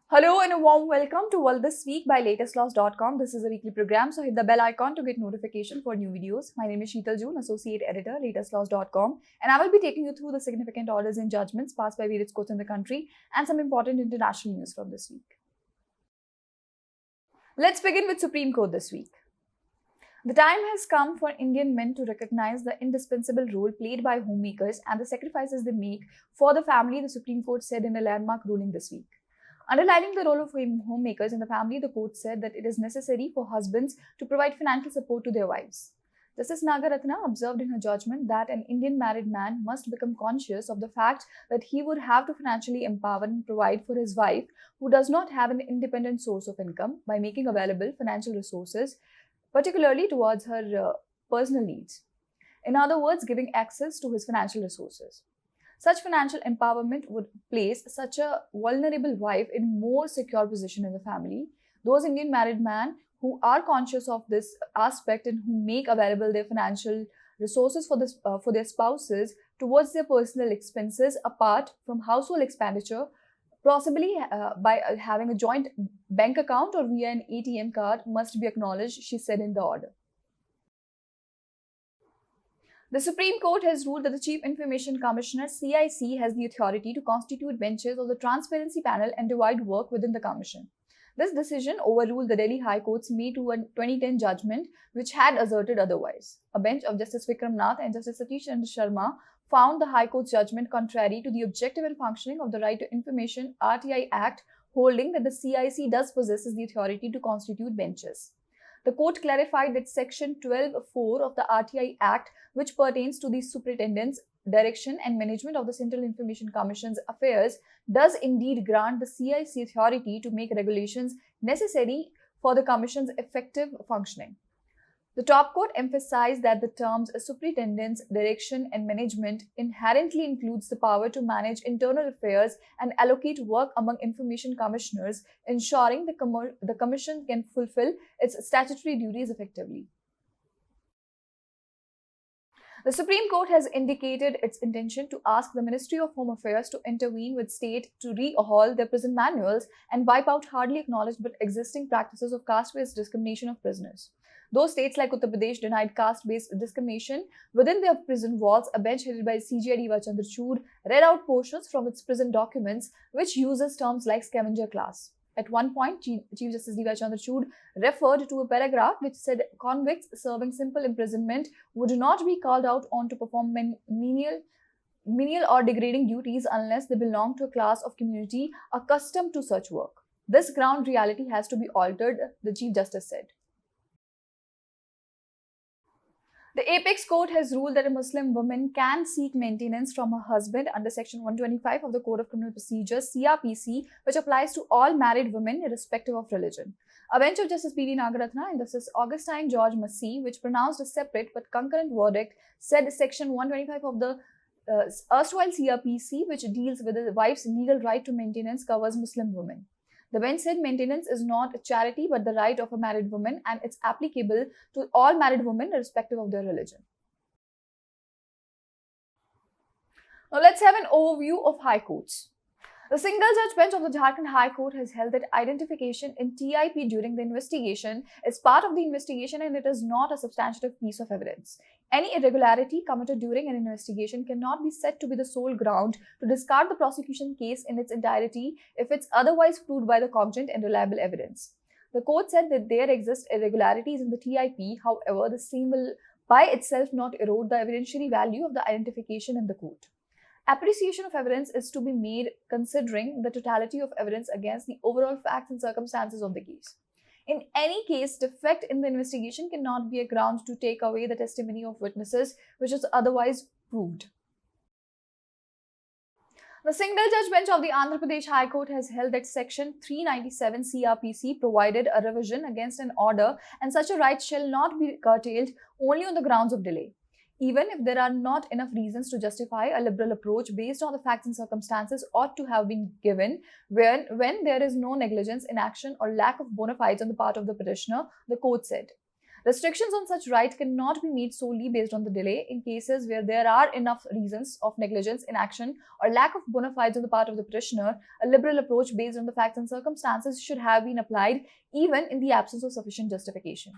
Hello and a warm welcome to World This Week by latestlaws.com. This is a weekly program, so hit the bell icon to get notification for new videos. My name is Sheetal June, Associate Editor, latestlaws.com, and I will be taking you through the significant orders and judgments passed by various courts in the country and some important international news from this week. Let's begin with Supreme Court this week. The time has come for Indian men to recognize the indispensable role played by homemakers and the sacrifices they make for the family, the Supreme Court said in a landmark ruling this week. Underlining the role of homemakers in the family, the court said that it is necessary for husbands to provide financial support to their wives. Justice Nagaratna observed in her judgment that an Indian married man must become conscious of the fact that he would have to financially empower and provide for his wife who does not have an independent source of income by making available financial resources, particularly towards her personal needs. In other words, giving access to his financial resources. Such financial empowerment would place such a vulnerable wife in a more secure position in the family. Those Indian married men who are conscious of this aspect and who make available their financial resources for their spouses towards their personal expenses apart from household expenditure, possibly by having a joint bank account or via an ATM card, must be acknowledged, she said in the order. The Supreme Court has ruled that the Chief Information Commissioner (CIC) has the authority to constitute benches of the Transparency Panel and divide work within the Commission. This decision overruled the Delhi High Court's May 2010 judgment, which had asserted otherwise. A bench of Justice Vikram Nath and Justice Satish Chandra Sharma found the High Court's judgment contrary to the objective and functioning of the Right to Information (RTI) Act, holding that the CIC does possess the authority to constitute benches. The court clarified that Section 12(4) of the RTI Act, which pertains to the superintendence, direction and management of the Central Information Commission's affairs, does indeed grant the CIC authority to make regulations necessary for the Commission's effective functioning. The top court emphasized that the terms superintendence, direction and management inherently includes the power to manage internal affairs and allocate work among information commissioners, ensuring the commission can fulfill its statutory duties effectively. The Supreme Court has indicated its intention to ask the Ministry of Home Affairs to intervene with state to rehaul their prison manuals and wipe out hardly acknowledged but existing practices of caste-based discrimination of prisoners. Those states like Uttar Pradesh denied caste-based discrimination within their prison walls, a bench headed by CJI Diva Chandrachud read out portions from its prison documents which uses terms like scavenger class. At one point, Chief Justice Diva Chandrachud referred to a paragraph which said convicts serving simple imprisonment would not be called out on to perform menial or degrading duties unless they belong to a class of community accustomed to such work. This ground reality has to be altered, the Chief Justice said. The Apex Court has ruled that a Muslim woman can seek maintenance from her husband under Section 125 of the Code of Criminal Procedure (CrPC), which applies to all married women irrespective of religion. A bench of Justice P.V. Nagaratna and Justice Augustine George Massey, which pronounced a separate but concurrent verdict, said Section 125 of the erstwhile CrPC, which deals with the wife's legal right to maintenance, covers Muslim women. The bench said maintenance is not a charity but the right of a married woman, and it's applicable to all married women irrespective of their religion. Now let's have an overview of high courts. The single judge bench of the Jharkhand High Court has held that identification in TIP during the investigation is part of the investigation and it is not a substantive piece of evidence. Any irregularity committed during an investigation cannot be said to be the sole ground to discard the prosecution case in its entirety if it's otherwise proved by the cogent and reliable evidence. The court said that there exist irregularities in the TIP, however, the same will by itself not erode the evidentiary value of the identification in the court. Appreciation of evidence is to be made considering the totality of evidence against the overall facts and circumstances of the case. In any case, defect in the investigation cannot be a ground to take away the testimony of witnesses which is otherwise proved. The single judge bench of the Andhra Pradesh High Court has held that Section 397 CrPC provided a revision against an order, and such a right shall not be curtailed only on the grounds of delay. Even if there are not enough reasons to justify a liberal approach based on the facts and circumstances ought to have been given when there is no negligence, inaction or lack of bona fides on the part of the petitioner, the court said. Restrictions on such right cannot be made solely based on the delay. In cases where there are enough reasons of negligence, inaction, or lack of bona fides on the part of the petitioner, a liberal approach based on the facts and circumstances should have been applied even in the absence of sufficient justification.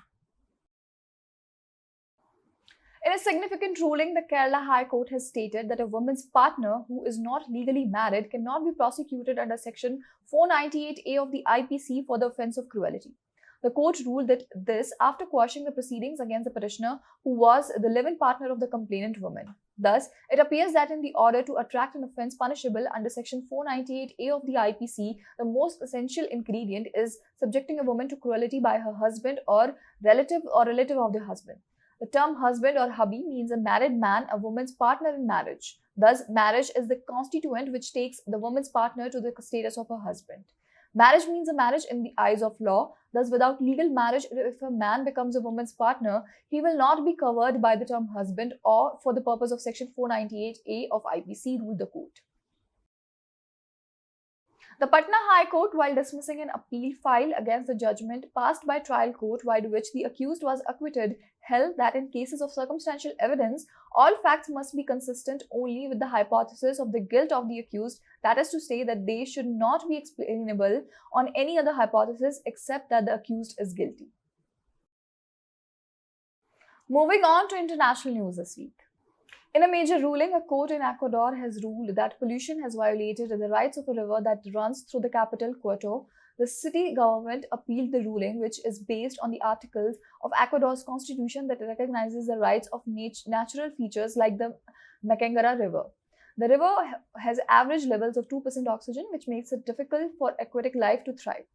In a significant ruling, the Kerala High Court has stated that a woman's partner who is not legally married cannot be prosecuted under Section 498A of the IPC for the offence of cruelty. The court ruled that this after quashing the proceedings against the petitioner, who was the live-in partner of the complainant woman. Thus, it appears that in the order to attract an offence punishable under Section 498A of the IPC, the most essential ingredient is subjecting a woman to cruelty by her husband or relative of the husband. The term husband or hubby means a married man, a woman's partner in marriage. Thus, marriage is the constituent which takes the woman's partner to the status of her husband. Marriage means a marriage in the eyes of law. Thus, without legal marriage, if a man becomes a woman's partner, he will not be covered by the term husband or for the purpose of Section 498A of IPC, ruled the court. The Patna High Court, while dismissing an appeal filed against the judgment passed by trial court by which the accused was acquitted, held that in cases of circumstantial evidence, all facts must be consistent only with the hypothesis of the guilt of the accused, that is to say that they should not be explainable on any other hypothesis except that the accused is guilty. Moving on to international news this week. In a major ruling, a court in Ecuador has ruled that pollution has violated the rights of a river that runs through the capital, Quito. The city government appealed the ruling, which is based on the articles of Ecuador's constitution that recognizes the rights of natural features like the Macangara River. The river has average levels of 2% oxygen, which makes it difficult for aquatic life to thrive.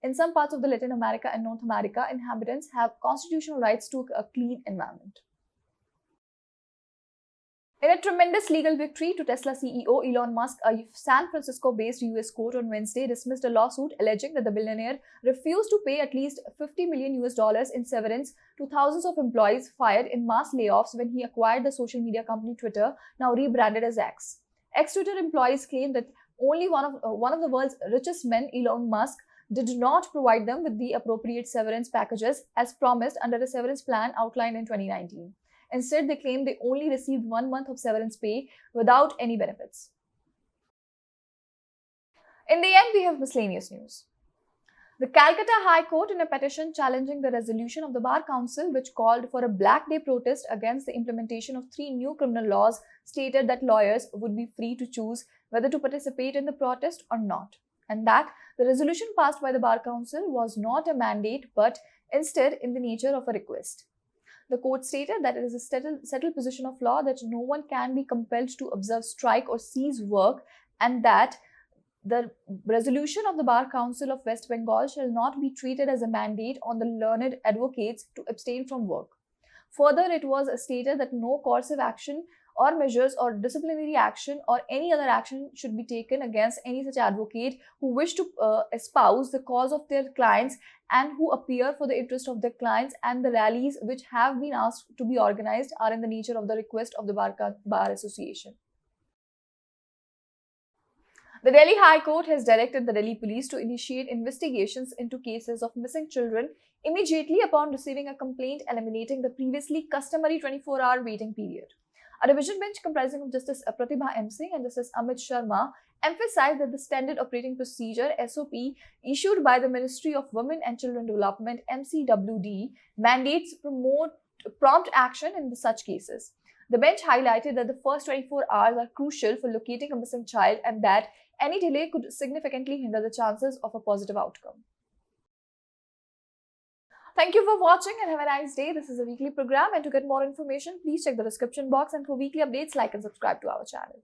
In some parts of the Latin America and North America, inhabitants have constitutional rights to a clean environment. In a tremendous legal victory to Tesla CEO Elon Musk, a San Francisco-based US court on Wednesday dismissed a lawsuit alleging that the billionaire refused to pay at least $50 million in severance to thousands of employees fired in mass layoffs when he acquired the social media company Twitter, now rebranded as X. Ex-Twitter employees claimed that only one of the world's richest men, Elon Musk, did not provide them with the appropriate severance packages as promised under a severance plan outlined in 2019. Instead, they claimed they only received 1 month of severance pay without any benefits. In the end, we have miscellaneous news. The Calcutta High Court, in a petition challenging the resolution of the Bar Council, which called for a Black Day protest against the implementation of 3 new criminal laws, stated that lawyers would be free to choose whether to participate in the protest or not, and that the resolution passed by the Bar Council was not a mandate but instead in the nature of a request. The court stated that it is a settled position of law that no one can be compelled to observe strike or cease work, and that the resolution of the Bar Council of West Bengal shall not be treated as a mandate on the learned advocates to abstain from work. Further, it was stated that no coercive action or measures or disciplinary action or any other action should be taken against any such advocate who wish to espouse the cause of their clients and who appear for the interest of their clients, and the rallies which have been asked to be organized are in the nature of the request of the Bar Association. The Delhi High Court has directed the Delhi Police to initiate investigations into cases of missing children immediately upon receiving a complaint, eliminating the previously customary 24-hour waiting period. A division bench comprising of Justice Pratibha M. Singh and Justice Amit Sharma emphasized that the Standard Operating Procedure (SOP) issued by the Ministry of Women and Children Development (MCWD) mandates prompt action in such cases. The bench highlighted that the first 24 hours are crucial for locating a missing child and that any delay could significantly hinder the chances of a positive outcome. Thank you for watching and have a nice day. This is a weekly program, and to get more information, please check the description box, and for weekly updates, like and subscribe to our channel.